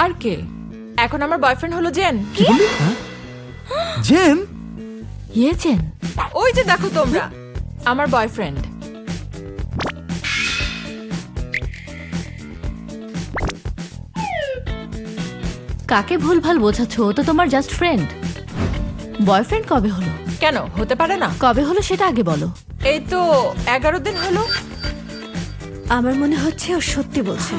আর কে? এখন আমার বয়ফ্রেন্ড হলো জেন। কি বললি? জেন? জেন, ওই যে দেখো তোমরা, আমার বয়ফ্রেন্ড। কাকে ভুলভাল বোঝাচ্ছ? ও তো তোমার জাস্ট ফ্রেন্ড। বয়ফ্রেন্ড কবে হলো? কেন হতে পারে না? কবে হলো সেটা আগে বলো। এই তো 11 দিন হলো। আমার মনে হচ্ছে ও সত্যি বলছে।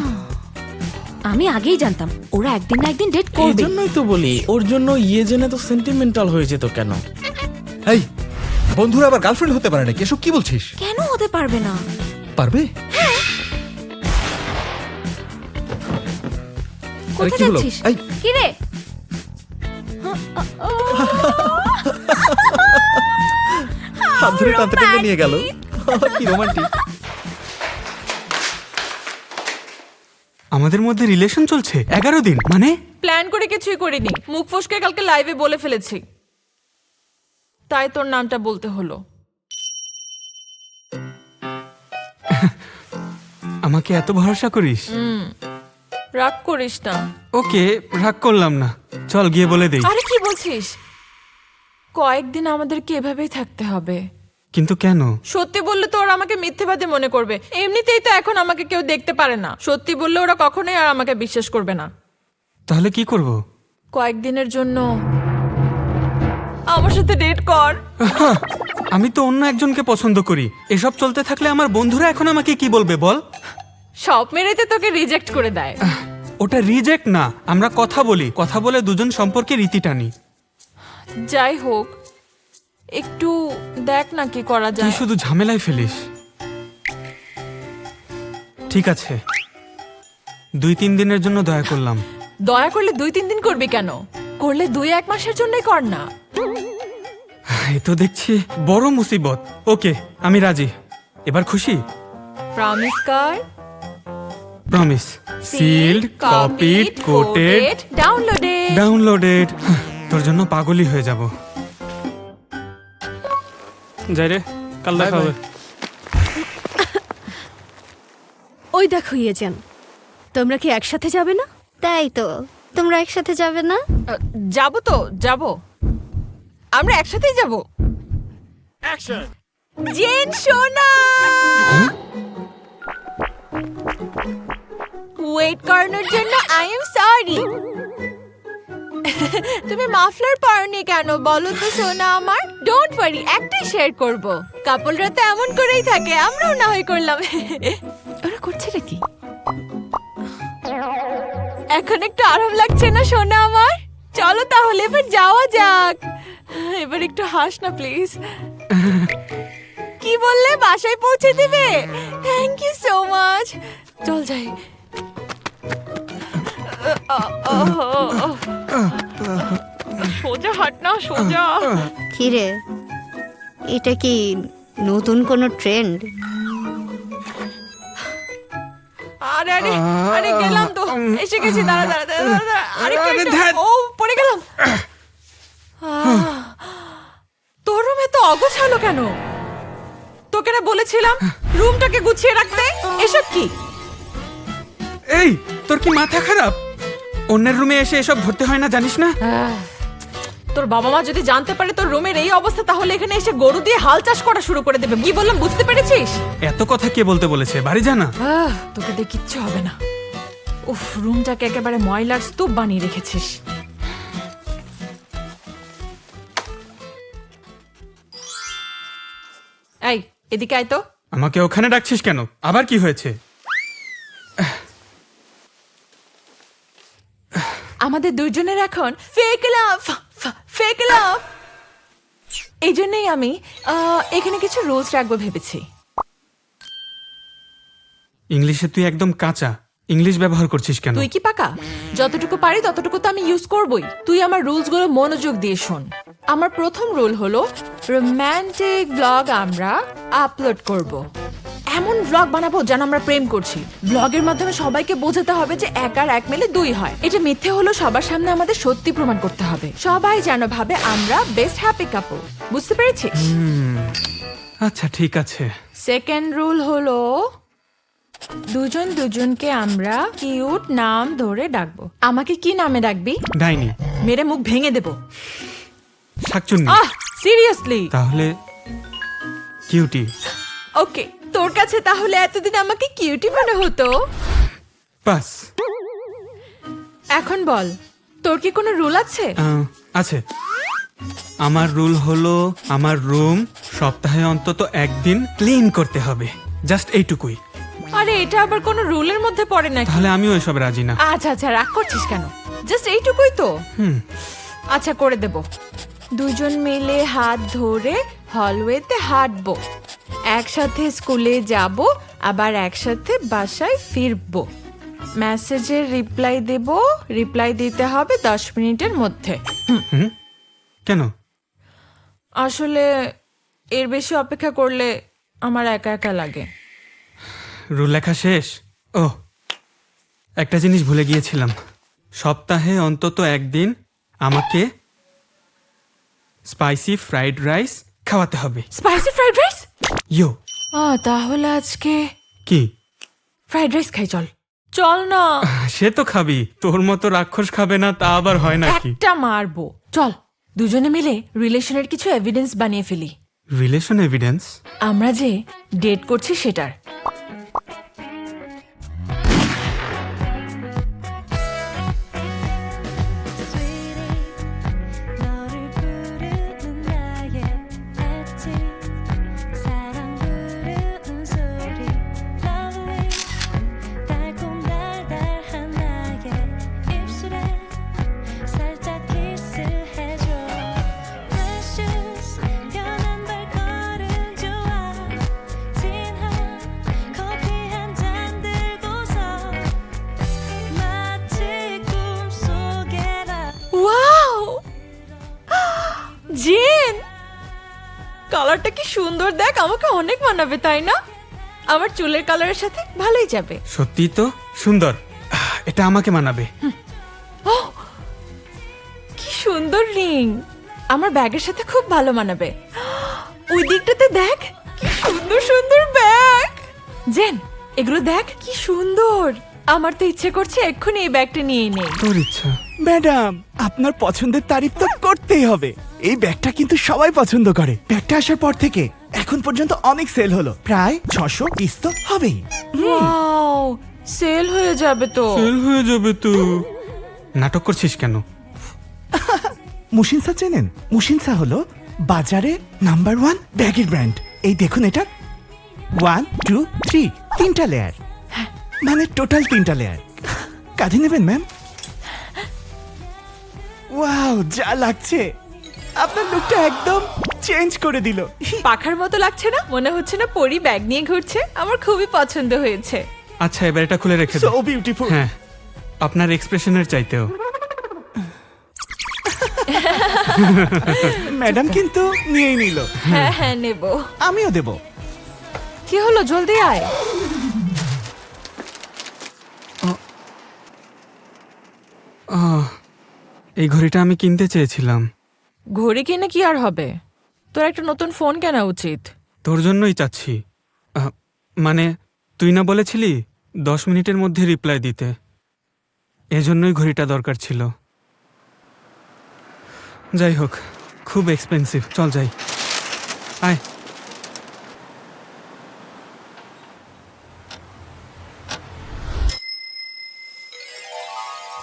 আমি আগেই জানতাম ওরা একদিন না একদিন ডেট করবে। এজন্যই তো বলি, ওর জন্য জেনে তো সেন্টিমেন্টাল হয়ে যেত কেন? এই বন্ধুরা আবার গার্লফ্রেন্ড হতে পারে নাকি? এসব কি বলছিস? কেন হতে পারবে না? পারবে? আরে কোথায় কি হলো? যাচ্ছিস? এই কি রে? হাত ধরে টানতে টানতে নিয়ে গেল। কি রোমান্টিক। আমাদের মধ্যে রিলেশন চলছে 11 দিন মানে? প্ল্যান করে কিছুই করিনি, মুখ ফসকে কালকে লাইভে বলে ফেলেছি, তাই তোর নামটা বলতে হলো। আমাকে এত ভরসা করিস? রাগ করিস না। ওকে, রাগ করলাম না, চল গিয়ে বলে দেই। আরে কি বলছিস? কয়েকদিন আমাদেরকে এভাবেই থাকতে হবে। কিন্তু কেন? সত্যি বললে তো ওরা আমাকে মিথ্যেবাদী মনে করবে। এমনিতেই তো এখন আমাকে কেউ দেখতে পারে না। সত্যি বললে ওরা কখনোই আর আমাকে বিশ্বাস করবে না। তাহলে কি করব? কয়েকদিনের জন্য আমার সাথে ডেট কর। আমি তো অন্য একজনকে পছন্দ করি। এসব চলতে থাকলে আমার বন্ধুরা এখন আমাকে কি বলবে বল? সব মেরেতে তোকে রিজেক্ট করে দেয়। ওটা রিজেক্ট না, আমরা কথা বলি, কথা বলে দুজন সম্পর্কে রীতি টানি। যাই হোক, একটু দেখ না কি করা তুই যায়। শুধু ঝামেলায় ফেলিস। ঠিক আছে, 2-3 দিনের জন্য দয়া করলাম। দয়া করলে 2-3 দিন করবি কেন? করলে 2-1 মাসের জন্যই কর না। এই তো দেখছি বড় মুসিবত। ওকে, আমি রাজি। এবার খুশি? প্রমিস কর। Promise. Sealed, copied, quoted, downloaded. Downloaded. তোর জন্য পাগলই হয়ে যাব। যাই রে, কাল দেখা হবে। ওই দেখো ইয়েজেন, তোমরা কি একসাথে যাবে না? তাই তো, তোমরা একসাথে যাবে না? যাবো তো, যাবো। আমরা একসাথেই যাবো। জেন সোনা, ওয়েট করানোর জন্য আই এম সরি। তুমি মাফলার পরনি কেন বলো তো সোনা আমার? ডোন্ট ওয়ারি, একটাই শেয়ার করব। কাপলরা তো এমন করেই থাকে, আমরাও না হয় করলাম। ওরা করছে কি? এখন একটু আরাম লাগছে না সোনা আমার? চলো তাহলে এবার যাওয়া যাক। এবার একটু হাস না প্লিজ। কি বললে? বাসায় পৌঁছে দিবে? Thank you so much. চল যাই। সোজা হাট না, সোজা। কিরে, এটা কি নতুন কোনো ট্রেন্ড? আরে আরে আরে গেলাম তো, এসে গেছি। দাঁড়া দাঁড়া দাঁড়া দাঁড়া। আরে কি আরে একটা- ধ্যাৎ। ও পড়ে গেলাম। তোর রুমে তো অগোছালো কেন? তোকে না বলেছিলাম রুমটাকে গুছিয়ে রাখতে। এসব কি? এই, তোর কি মাথা খারাপ? অন্যের রুমে এসে এসব ধরতে হয় না, জানিস না? তোর বাবা মা যদি জানতে পারে তোর রুমের এই অবস্থা, তাহলে এখানে এসে গরু দিয়ে হাল চাষ করা শুরু করে দেবে। কি বললাম বুঝতে পেরেছিস? এত কথা কে বলতে বলেছে? বাড়ি জানা। তোকে দিয়ে কিচ্ছু হবে না। উফ, রুমটাকে একেবারে ময়লার স্তূপ বানিয়ে রেখেছিস। এই এদিকে আয় তো। আমাকে ওখানে ডাকছিস কেন? আবার কি হয়েছে? আমাদের দুজনের এখন ফেক লাভ, ফেক লাভ। এই জন্যই আমি এখানে কিছু রুলস রাখবো ভেবেছি। ইংলিশে তুই একদম কাঁচা। ইংলিশ ব্যবহার করছিস কেন? তুই কি পাকা? যতটুকু পারি ততটুকু তো আমি ইউজ করবই। তুই আমার রুলস গুলো মনোযোগ দিয়ে শোন। আমার প্রথম রুল হলো রোমান্টিক ব্লগ আমরা আপলোড করব। এমন ব্লগ বানাবো যেন আমরা প্রেম করছি। ব্লগের মাধ্যমে সবাইকে বোঝাতে হবে যে 1 আর 1 মিলে 2 হয়। এটা মিথ্যে হলো সবার সামনে আমাদের সত্যি প্রমাণ করতে হবে। সবাই যেন ভাবে আমরা বেস্ট হ্যাপি কাপল। বুঝতে পেরেছিস? আচ্ছা ঠিক আছে। সেকেন্ড রুল হলো দুজন দুজনকে আমরা কিউট নাম ধরে ডাকবো। আমাকে কি নামে ডাকবি? ডাইনি, মেরে মুখ ভেঙে দেব। শাকচুন্নি, আহ সিরিয়াসলি? তাহলে কিউটি। ওকে, তোর কাছে তাহলে এতদিন আমাকে কিউটি মনে হতো। বাস। এখন বল, তোর কি কোনো রুল আছে? আছে। আমার রুল হলো আমার রুম সপ্তাহে অন্তত একদিন ক্লিন করতে হবে, জাস্ট এইটুকুই। আরে এটা আবার কোনো রুলের মধ্যে পড়ে নাকি? তাহলে আমিও এসব রাজি না। আচ্ছা আচ্ছা, রাগ করছিস কেন? জাস্ট এইটুকুই তো। আচ্ছা করে দেব। দুজন মিলে হাত ধরে হলওয়েতে হাঁটবো, একসাথে স্কুলে যাব, আবার একসাথে বাসায় ফিরবো। মেসেজের রিপ্লাই দেব, রিপ্লাই দিতে হবে 10 মিনিটের মধ্যে। কেন? আসলে এর বেশি অপেক্ষা করলে আমার একা একা লাগে। রুল লেখা শেষ? ও, একটা জিনিস ভুলে গিয়েছিলাম। সপ্তাহে অন্তত একদিন আমাকে স্পাইসি ফ্রাইড রাইস খাওয়াতে হবে। Spicy fried rice? ইয়ো। তাহলে আজকে কি? ফ্রাইড রাইস খাই, চল। চল না। সে তো খাবি, তোর মতো রাক্ষস খাবে না তা আবার হয় নাকি? একটা মারবো। চল দুজনে মিলে রিলেশনের কিছু এভিডেন্স বানিয়ে ফেলি। Relation evidence? আমরা যে ডেট করছি সেটার। 너를 부르는 나의 애칭 사랑 부르는 소리 Lovely 달콤달달한 나의 입술에 살짝 키스해줘 Precious 편한 발걸음 좋아 진한 커피 한 잔 들고서 마치 꿈속에라 ওয়াও, জেন কালারটা কি সুন্দর দেখ, আমাকে অনেক মানাবে তাই না? আমার চুলের কালারের সাথে ভালোই যাবে। সত্যি তো সুন্দর, এটা আমাকে মানাবে। কি সুন্দর রিং, আমার ব্যাগের সাথে খুব ভালো মানাবে। ওই দিকটাতে দেখ কি সুন্দর সুন্দর ব্যাগ। জেন এগুলো দেখ কি সুন্দর, আমার তো ইচ্ছে করছে এক্ষুনি এই ব্যাগটা নিয়ে নেই। তোর ইচ্ছা। ম্যাডাম, আপনার পছন্দের তারিফ তো করতেই হবে। এই ব্যাগটা কিন্তু সবাই পছন্দ করে। ব্যাগটা আসার পর থেকে এখন পর্যন্ত অনেক সেল হলো, প্রায় 600 পিস তো হবেই। ওয়াও, সেল হয়ে যাবে তো। ফেল হয়ে যাবে তো। নাটক করছিস কেন? মুশিনসা চেনেন? মুশিনসা হলো বাজারে নাম্বার 1 ব্যাগের ব্র্যান্ড। এই দেখুন, এটা 1 2 3 তিনটা লেয়ার, মানে টোটাল 3টা লেয়ার। কাঁধে নেবেন ম্যাম? ওয়াও, যা লাগছে! আপনার লুকটা একদম চেঞ্জ করে দিল। পাখার মতো লাগছে না? মনে হচ্ছে না পরি ব্যাগ নিয়ে ঘুরছে? আমার খুবই পছন্দ হয়েছে। আচ্ছা এবার এটা খুলে রেখে সো দাও। বিউটিফুল। হ্যাঁ, আপনার এক্সপ্রেশনের চাইতেও। ম্যাডাম কিন্তু নিয়েই নিল। হ্যাঁ হ্যাঁ নেব। আমিও দেব। কি হলো, জলদি আয়। এই ঘড়িটা আমি কিনতে চেয়েছিলাম। ঘড়ি কিনে কি আর হবে? তোর একটা নতুন ফোন কেনা উচিত। তোর জন্যই চাচ্ছি। মানে তুই না বলেছিলি 10 মিনিটের মধ্যে রিপ্লাই দিতে, এজন্যই ঘড়িটা দরকার ছিল। যাই হোক, খুব এক্সপেন্সিভ। চল যাই, আয়।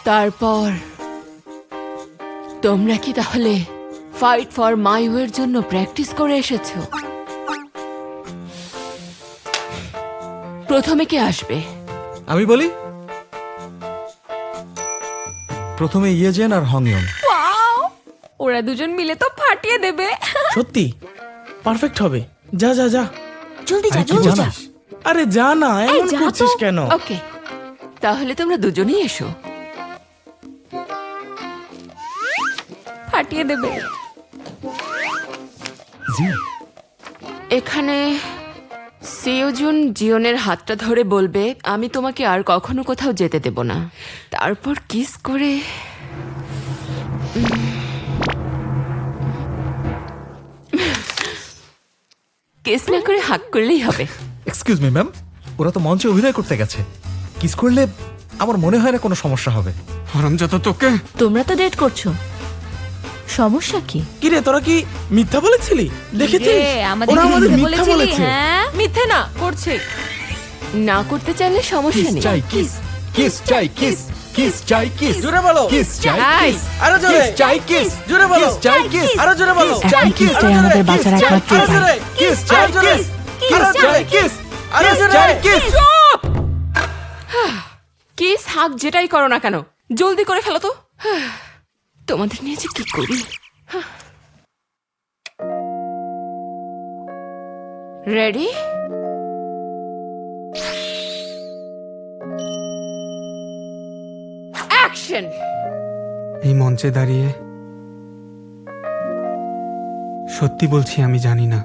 তারপর তোমরা কি তাহলে ফাইট ফর মাই ওয়ের জন্য প্র্যাকটিস করে এসেছো? প্রথমে কে আসবে? আমি বলি, প্রথমে ইয়েজেন আর হংইয়ন। ওরা দুজন মিলে তো ফাটিয়ে দেবে। সত্যি পারফেক্ট হবে। যা যা যা। জলদি যা, আরে কি জলদি যা। জানিস? আরে যা না, এমন যা তো। করছিস কেন? ওকে, তাহলে তোমরা দুজনেই এসো। ফাটিয়ে দেবে। এখানে সেওজুন জিওনের হাতটা ধরে বলবে, আমি তোমাকে আর কখনো কোথাও যেতে দেব না। তারপর কিস করে কিস না করে হাক করলেই হবে। এক্সকিউজ মি ম্যাম, ওরা তো মঞ্চে অভিনয় করতে গেছে, কিস করলে আমার মনে হয় না কোনো সমস্যা হবে। হারামজাদা তোকে। তোমরা তো ডেট করছো, সমস্যা কি? কিরে তোরা কি মিথ্যা বলেছিলি? দেখেছিস ওরা আমাদের মিথ্যা বলেছে। হ্যাঁ মিথ্যে না, করছে। না করতে চাইলে সমস্যা কিস নেই। চাই কিস, কিস চাই কিস, কিস চাই কিস, জোরে বলো। কিস চাই এই, কিস, আরো জোরে। কিস চাই কিস, জোরে বলো। কিস চাই কিস, আরো জোরে বলো। কিস চাই কিস, কিসটাই আমাদের বাঁচার একমাত্র আরো উপায়। জোরে। কিস চাই কিস, কিস চাই কিস, আরো কিস জোরে। চাই কিস। কিস হাক যেটাই করো না কেন, জলদি করে ফেলো তো। তোমাদের নিয়ে যে কি করি। রেডি? অ্যাকশন! এই মঞ্চে দাঁড়িয়ে সত্যি বলছি, আমি জানি না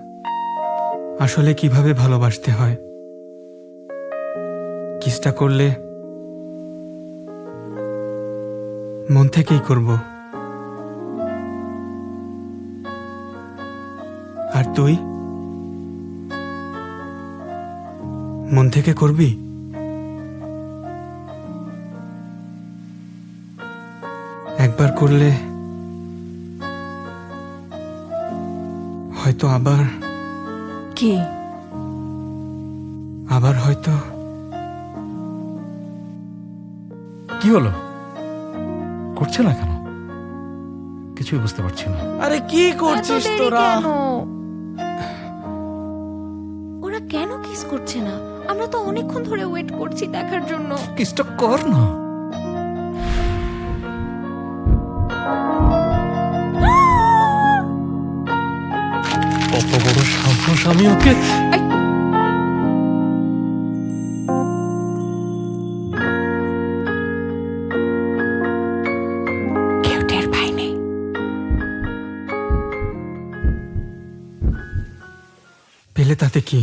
আসলে কিভাবে ভালোবাসতে হয়। কিসটা করলে মন থেকেই করব। আর তুই মন থেকে করবি? একবার করলে হয়তো আবার কি? হয়তো। কি হলো, করছে না কেন? কিছুই বুঝতে পারছি না। আরে কি করছিস তোরা? ওরা কেন কিস করছে না? আমরা তো অনেকক্ষণ ধরে ওয়েট করছি দেখার জন্য। কিসটা কর না। কত বড় সাহস, আমি ওকে কেউ টের পায়নি। পেলে তাতে কি?